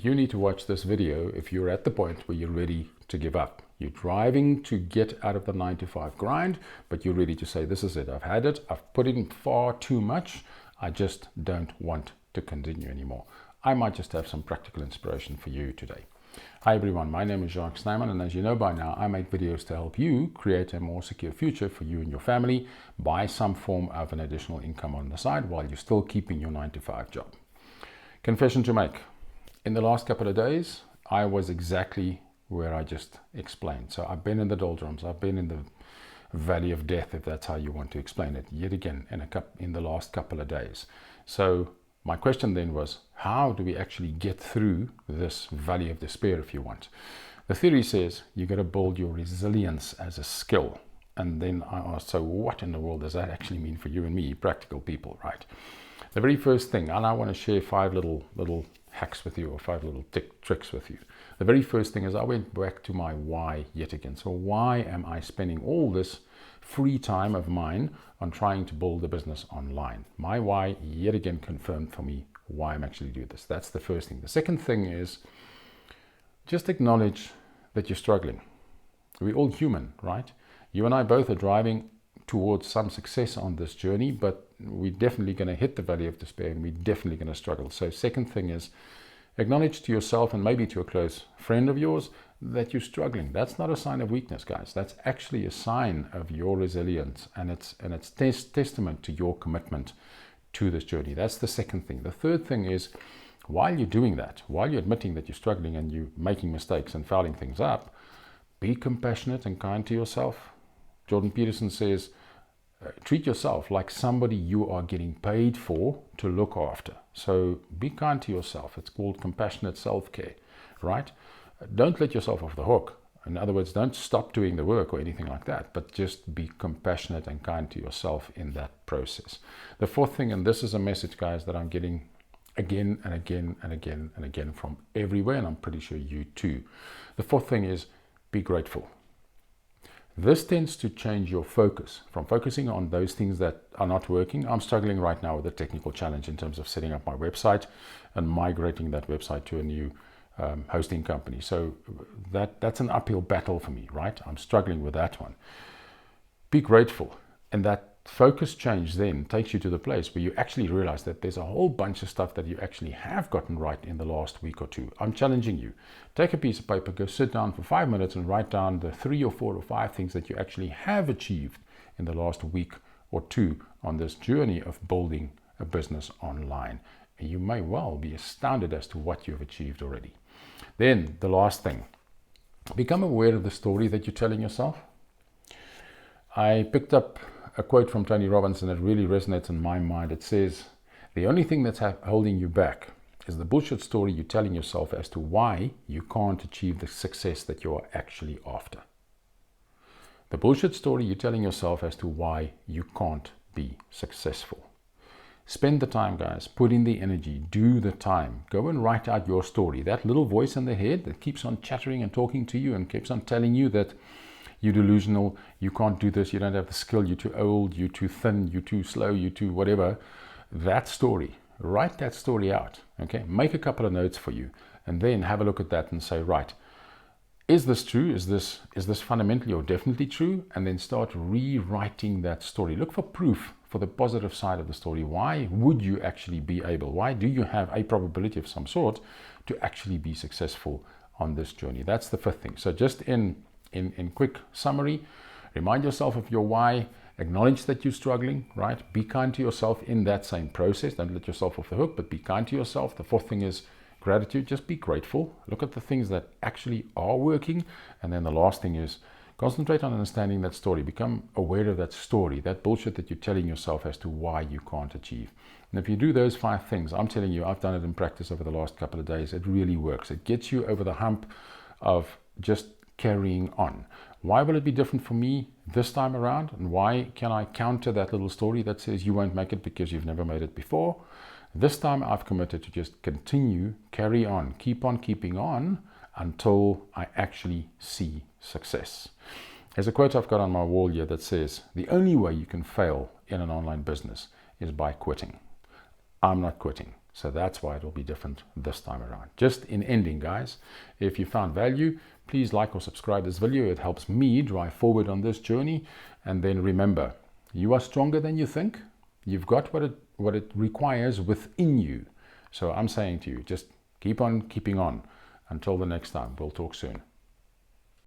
you need to watch this video if you're at the point where you're ready to give up. You're driving to get out of the 9-to-5 grind, but you're ready to say, this is it. I've had it. I've put in far too much. I just don't want to continue anymore. I might just have some practical inspiration for you today. Hi everyone, my name is Jacques Snyman, and as you know by now, I make videos to help you create a more secure future for you and your family by some form of an additional income on the side while you're still keeping your 9-to-5 job. Confession to make. In the last couple of days, I was exactly where I just explained. So I've been in the doldrums, I've been in the valley of death, if that's how you want to explain it, yet again in the last couple of days. So my question then was, how do we actually get through this valley of despair, if you want? The theory says you got to build your resilience as a skill. And then I asked, so what in the world does that actually mean for you and me, practical people, right? The very first thing, and I want to share 5 little hacks with you, or 5 little tricks with you. The very first thing is I went back to my why yet again. So why am I spending all this free time of mine on trying to build a business online? My why yet again confirmed for me why I'm actually doing this. That's the first thing. The second thing is just acknowledge that you're struggling. We're all human, right? You and I both are driving towards some success on this journey, but we're definitely going to hit the valley of despair, and we're definitely going to struggle. So second thing is acknowledge to yourself and maybe to a close friend of yours that you're struggling. That's not a sign of weakness, guys. That's actually a sign of your resilience, and it's testament to your commitment to this journey. That's the second thing. The third thing is, while you're doing that, while you're admitting that you're struggling and you're making mistakes and fouling things up, be compassionate and kind to yourself. Jordan Peterson says, treat yourself like somebody you are getting paid for to look after. So be kind to yourself. It's called compassionate self-care, right? Don't let yourself off the hook. In other words, don't stop doing the work or anything like that, but just be compassionate and kind to yourself in that process. The fourth thing, and this is a message, guys, that I'm getting again and again and again and again from everywhere, and I'm pretty sure you too. The fourth thing is be grateful. This tends to change your focus from focusing on those things that are not working. I'm struggling right now with a technical challenge in terms of setting up my website and migrating that website to a new hosting company. So that's an uphill battle for me, right? I'm struggling with that one. Be grateful. And that focus change then takes you to the place where you actually realize that there's a whole bunch of stuff that you actually have gotten right in the last week or two. I'm challenging you. Take a piece of paper, go sit down for 5 minutes and write down the 3 or 4 or 5 things that you actually have achieved in the last week or two on this journey of building a business online. And you may well be astounded as to what you've achieved already. Then the last thing, become aware of the story that you're telling yourself. I picked up a quote from Tony Robbins, and it really resonates in my mind. It says, the only thing that's holding you back is the bullshit story you're telling yourself as to why you can't achieve the success that you're actually after. The bullshit story you're telling yourself as to why you can't be successful. Spend the time, guys. Put in the energy. Do the time. Go and write out your story. That little voice in the head that keeps on chattering and talking to you and keeps on telling you that you're delusional, you can't do this, you don't have the skill, you're too old, you're too thin, you're too slow, you're too whatever. That story, write that story out, okay? Make a couple of notes for you, and then have a look at that and say, right, is this true? Is this fundamentally or definitely true? And then start rewriting that story. Look for proof for the positive side of the story. Why would you actually be able? Why do you have a probability of some sort to actually be successful on this journey? That's the fifth thing. So just in quick summary, remind yourself of your why, acknowledge that you're struggling, right? Be kind to yourself in that same process. Don't let yourself off the hook, but be kind to yourself. The fourth thing is gratitude. Just be grateful. Look at the things that actually are working. And then the last thing is concentrate on understanding that story. Become aware of that story, that bullshit that you're telling yourself as to why you can't achieve. And if you do those 5 things, I'm telling you, I've done it in practice over the last couple of days. It really works. It gets you over the hump of just carrying on. Why will it be different for me this time around? And why can I counter that little story that says you won't make it because you've never made it before? This time I've committed to just continue, carry on, keep on keeping on until I actually see success. There's a quote I've got on my wall here that says, the only way you can fail in an online business is by quitting. I'm not quitting. So that's why it will be different this time around. Just in ending, guys, if you found value, please like or subscribe this video. It helps me drive forward on this journey. And then remember, you are stronger than you think. You've got what it requires within you. So I'm saying to you, just keep on keeping on. Until the next time, we'll talk soon.